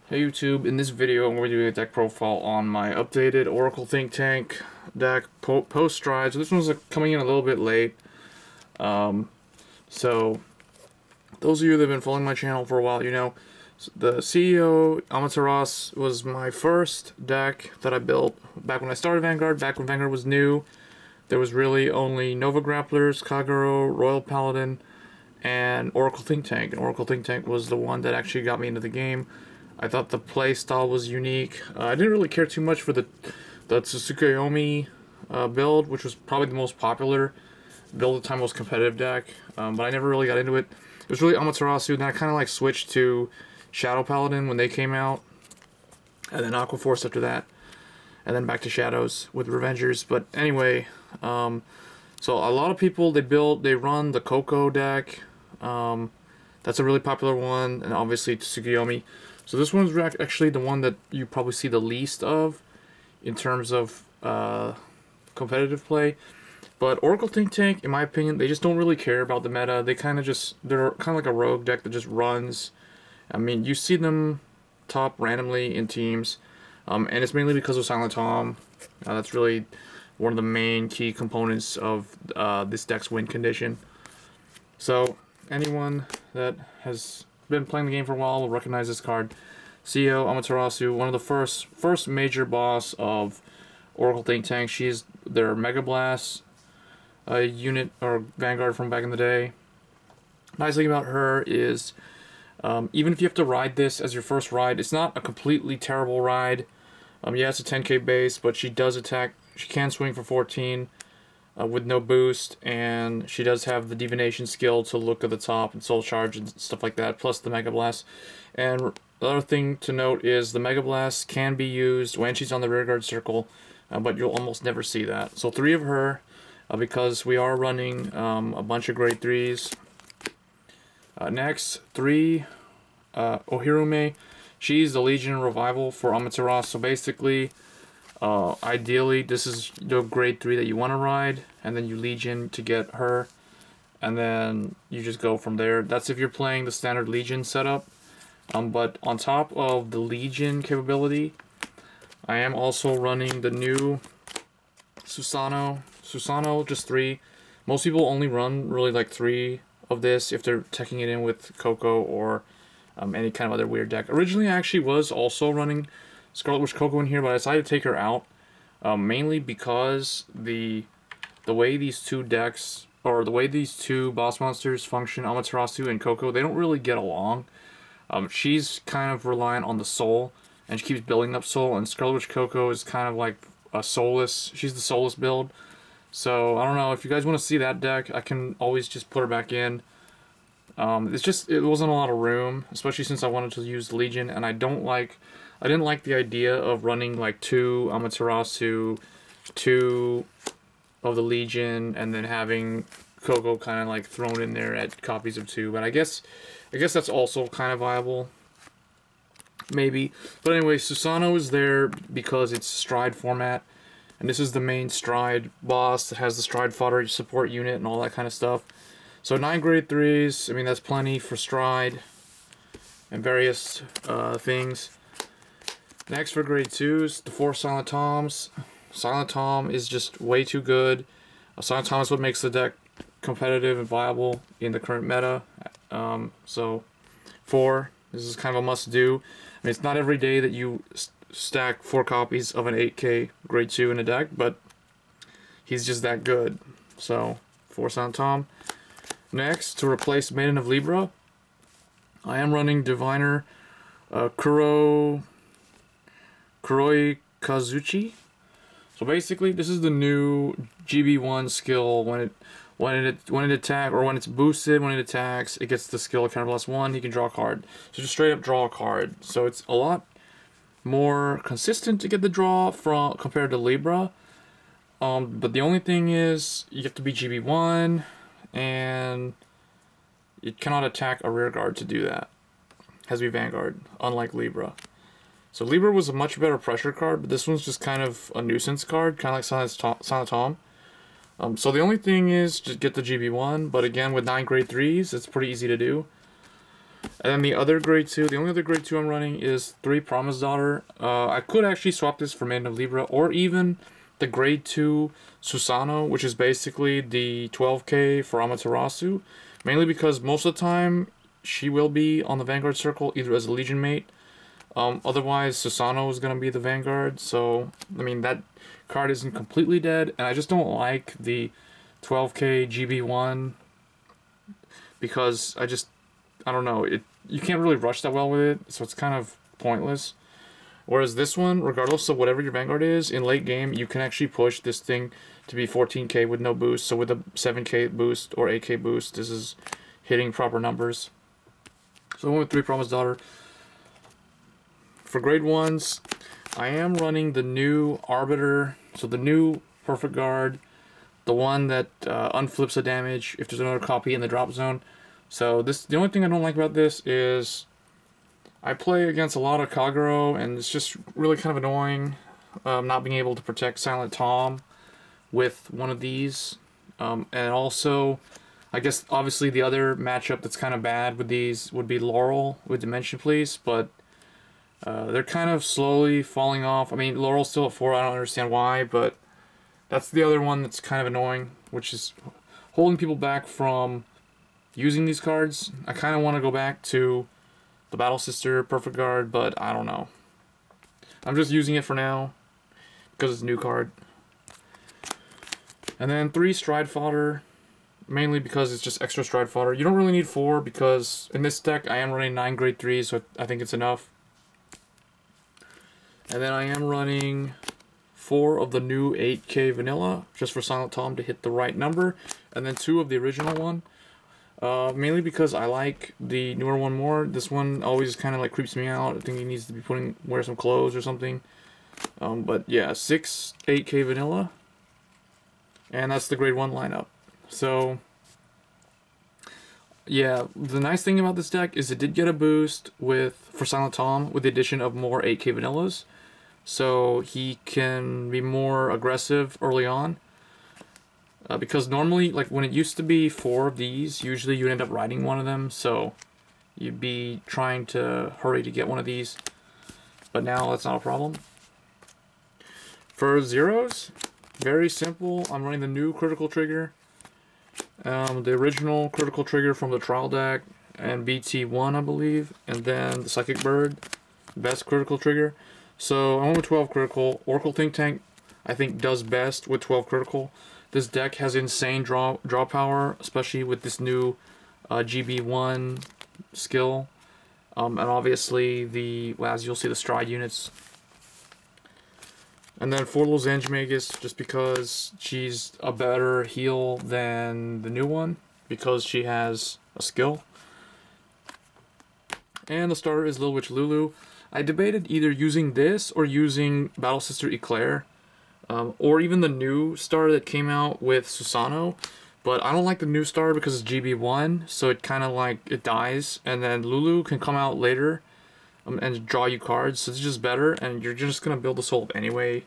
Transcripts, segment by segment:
Hey YouTube, in this video I'm going to be doing a deck profile on my updated Oracle Think Tank deck post Stride. So this one's coming in a little bit late. So those of you that have been following my channel for a while, you know the CEO Amateratsu was my first deck that I built back when I started Vanguard, back when Vanguard was new. There was really only Nova Grapplers, Kagero, Royal Paladin, and Oracle Think Tank. And Oracle Think Tank was the one that actually got me into the game. I thought the play style was unique. I didn't really care too much for the Tsukuyomi build, which was probably the most popular build at the time, most competitive deck. But I never really got into it. It was really Amateratsu, and then I kind of like switched to Shadow Paladin when they came out, and then Aqua Force after that, and then back to Shadows with Revengers. But anyway, so a lot of people they run the Coco deck. That's a really popular one, and obviously Tsukuyomi. So this one's actually the one that you probably see the least of in terms of competitive play. But Oracle Think Tank, in my opinion, they just don't really care about the meta. They're kind of like a rogue deck that just runs. I mean, you see them top randomly in teams, and it's mainly because of Silent Tom. That's really one of the main key components of this deck's win condition. So anyone that has been playing the game for a while will recognize this card. CEO Amateratsu, one of the first major boss of Oracle Think Tank. She's their Mega Blast unit or Vanguard from back in the day. Nice thing about her is even if you have to ride this as your first ride, it's not a completely terrible ride. Yeah, it's a 10k base, but she does attack. She can swing for 14 with no boost, and she does have the divination skill to look at the top and soul charge and stuff like that, plus the Mega Blast. And the other thing to note is the Mega Blast can be used when she's on the rearguard circle, but you'll almost never see that. So 3 of her, because we are running a bunch of grade 3s. Next, 3 Ohirume. She's the Legion Revival for Amaterasu. So basically, ideally, this is the grade 3 that you want to ride, and then you Legion to get her, and then you just go from there. That's if you're playing the standard Legion setup. But on top of the Legion capability, I am also running the new Susanoo. Susanoo, just 3. Most people only run really like 3 of this if they're teching it in with Coco or any kind of other weird deck. Originally, I actually was also running Scarlet Witch Coco in here, but I decided to take her out, mainly because the way these two decks, or the way these two boss monsters function, Amaterasu and Coco, they don't really get along. She's kind of reliant on the soul, and she keeps building up soul, and Scarlet Witch Coco is kind of like a soulless, she's the soulless build. So, I don't know, if you guys want to see that deck, I can always just put her back in. It's just, it wasn't a lot of room, especially since I wanted to use the Legion, and I didn't like the idea of running like 2 Amaterasu, 2 of the Legion, and then having Coco kind of like thrown in there at copies of 2. But I guess that's also kind of viable, maybe. But anyway, Susanoo is there because it's Stride format, and this is the main Stride boss that has the Stride fodder support unit and all that kind of stuff. So 9 grade 3s, I mean that's plenty for Stride and various things. Next for grade 2s, the 4 Silent Toms. Silent Tom is just way too good. Silent Tom is what makes the deck competitive and viable in the current meta. So 4, this is kind of a must-do. I mean, it's not every day that you stack 4 copies of an 8k grade 2 in a deck, but he's just that good. So 4 Silent Tom. Next, to replace Maiden of Libra, I am running Diviner Kuroi Kazuchi. So basically, this is the new GB1 skill. When it attacks, or when it's boosted, when it attacks, it gets the skill counter +1. He can draw a card. So just straight up draw a card. So it's a lot more consistent to get the draw from compared to Libra. But the only thing is you have to be GB1, and you cannot attack a rear guard to do that. It has to be Vanguard, unlike Libra. So Libra was a much better pressure card, but this one's just kind of a nuisance card, kind of like Silent Tom. So the only thing is just get the GB1, but again with 9 grade 3s, it's pretty easy to do. And then the other grade 2, the only other grade 2 I'm running is 3 Promise Daughter. I could actually swap this for Maiden of Libra, or even the grade 2 Susanoo, which is basically the 12k for Amateratsu. Mainly because most of the time, she will be on the Vanguard circle, either as a Legion mate. Otherwise, Susanoo is going to be the Vanguard. So, I mean, that card isn't completely dead. And I just don't like the 12k GB1. Because I don't know, you can't really rush that well with it, so it's kind of pointless. Whereas this one, regardless of whatever your Vanguard is, in late game, you can actually push this thing to be 14k with no boost. So with a 7k boost or 8k boost, this is hitting proper numbers. So I went with 3 Promise Daughter. For grade 1s, I am running the new Arbiter, so the new Perfect Guard, the one that unflips the damage if there's another copy in the drop zone. So the only thing I don't like about this is I play against a lot of Kagero, and it's just really kind of annoying not being able to protect Silent Tom with one of these. And also, I guess obviously the other matchup that's kind of bad with these would be Laurel with Dimension Police, but they're kind of slowly falling off. I mean, Laurel's still at 4, I don't understand why, but that's the other one that's kind of annoying, which is holding people back from using these cards. I kind of want to go back to the Battle Sister Perfect Guard, but I don't know. I'm just using it for now because it's a new card. And then 3 Stride Fodder, mainly because it's just extra Stride Fodder. You don't really need 4 because in this deck I am running 9 grade 3s, so I think it's enough. And then I am running 4 of the new 8k vanilla, just for Silent Tom to hit the right number, and then 2 of the original one. Mainly because I like the newer one more. This one always kind of like creeps me out. I think he needs to be wear some clothes or something. But yeah, 6 8k vanilla, and that's the grade 1 lineup. So yeah, the nice thing about this deck is it did get a boost for Silent Tom with the addition of more 8k vanillas. So he can be more aggressive early on. Because normally, like when it used to be 4 of these, usually you'd end up riding one of them. So you'd be trying to hurry to get one of these. But now that's not a problem. For zeros, very simple. I'm running the new critical trigger. The original critical trigger from the trial deck and BT1, I believe. And then the Psychic Bird, best critical trigger. So I went with 12 critical. Oracle Think Tank, I think, does best with 12 critical. This deck has insane draw power, especially with this new GB1 skill. And obviously, as you'll see, the Stride units. And then 4 little Zanjamagus, just because she's a better heal than the new one, because she has a skill. And the starter is Little Witch Lulu. I debated either using this or using Battle Sister Eclair, or even the new star that came out with Susanoo. But I don't like the new star because it's GB1, so it kind of like, it dies. And then Lulu can come out later and draw you cards, so it's just better. And you're just going to build the soul up anyway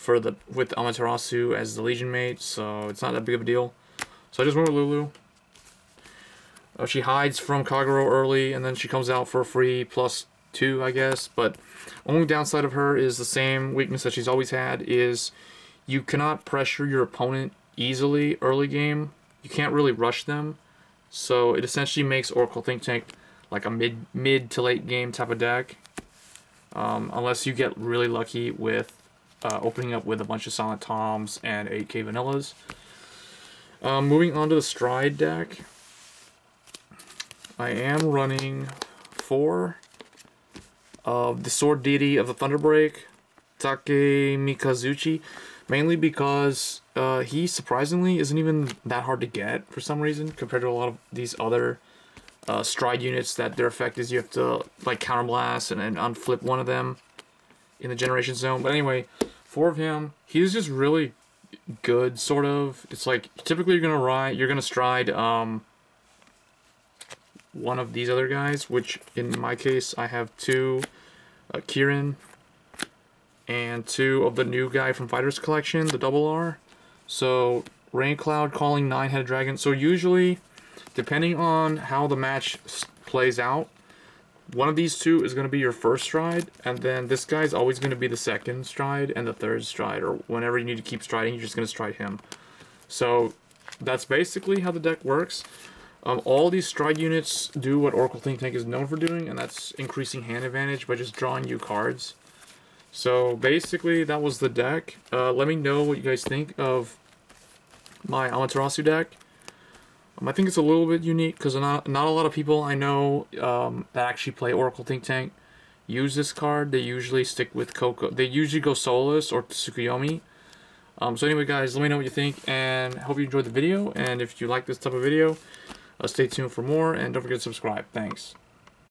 with Amateratsu as the Legion mate, so it's not that big of a deal. So I just went with Lulu. She hides from Kagero early, and then she comes out for a free +2, I guess. But only downside of her is the same weakness that she's always had, is you cannot pressure your opponent easily early game. You can't really rush them. So it essentially makes Oracle Think Tank like a mid to late game type of deck. Unless you get really lucky with opening up with a bunch of Silent Toms and 8k vanillas. Moving on to the Stride deck. I am running 4 of the Sword Deity of the Thunderbreak, Take Mikazuchi, mainly because he surprisingly isn't even that hard to get for some reason compared to a lot of these other Stride units that their effect is you have to like counterblast and unflip one of them in the generation zone. But anyway, 4 of him. He's just really good, sort of. It's like typically you're gonna stride one of these other guys, which in my case I have 2 Kirin and 2 of the new guy from Fighters Collection, the Double R. So Rain Cloud calling 9-headed dragon. So usually, depending on how the match plays out, one of these two is going to be your first stride, and then this guy's always going to be the second stride and the third stride, or whenever you need to keep striding, you're just going to stride him. So that's basically how the deck works. All these stride units do what Oracle Think Tank is known for doing, and that's increasing hand advantage by just drawing you cards. So basically, that was the deck. Let me know what you guys think of my Amateratsu deck. I think it's a little bit unique because not a lot of people I know that actually play Oracle Think Tank use this card. They usually stick with Coco. They usually go Solus or Tsukuyomi. So anyway, guys, let me know what you think, and I hope you enjoyed the video. And if you like this type of video, stay tuned for more, and don't forget to subscribe. Thanks.